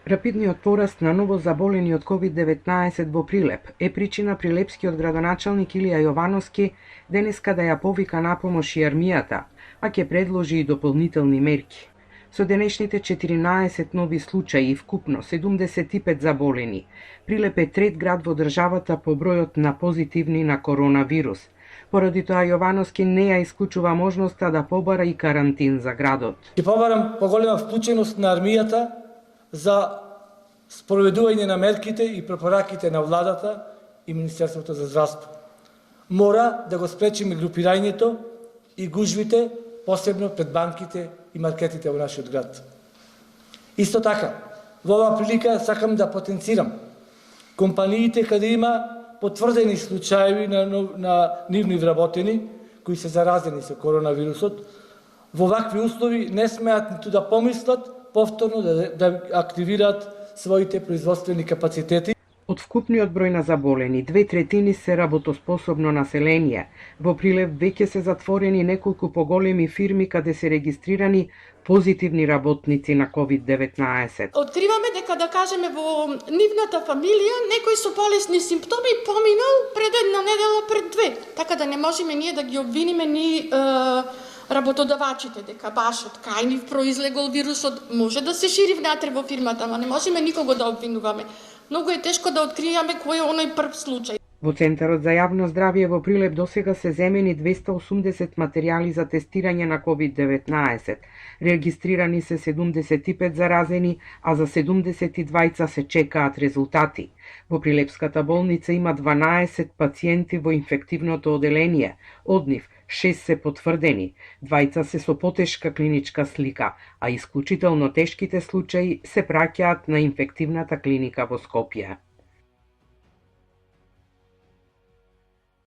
Рапидниот пораст на ново заболени од COVID-19 во Прилеп е причина прилепскиот градоначалник Илија Јовановски денеска да ја повика на помош и армијата, а ќе предложи и дополнителни мерки. Со денешните 14 нови случаи и вкупно 75 заболени, Прилеп е трет град во државата по бројот на позитивни на коронавирус. Поради тоа Јовановски не ја исклучува можноста да побара и карантин за градот. Ќе побарам поголема вклученост на армијата за спроведување на мерките и препораките на владата и Министерството за здравство. Мора да го спречиме групирањето и гужвите, посебно пред банките и маркетите во нашиот град. Исто така, во оваа прилика сакам да потенцирам компаниите каде има потврдени случаи на нивни вработени кои се заразени со коронавирусот, во вакви услови не смеат ниту да помислат повторно да активираат своите производствени капацитети. Од вкупниот број на заболени, 2/3 се работоспособно население. Во Прилеп веќе се затворени неколку поголеми фирми каде се регистрирани позитивни работници на COVID-19. Откриваме дека, да кажеме, во нивната фамилија некој со болесни симптоми поминал пред една недела, пред две. Така да не можеме ние да ги обвиниме ни работодавачите дека баш од кај нив произлегол вирусот. Може да се шири внатре во фирмата, ама не можеме никого да обвинуваме. Многу е тешко да откриеме кој е оној прв случај. Во Центарот за јавно здравје во Прилеп досега се земени 280 материјали за тестирање на COVID-19. Регистрирани се 75 заразени, а за 72 се чекаат резултати. Во Прилепската болница има 12 пациенти во инфективното оделение, од нив 6 се потврдени, 2 се со потешка клиничка слика, а исклучително тешките случаи се праќаат на инфективната клиника во Скопје.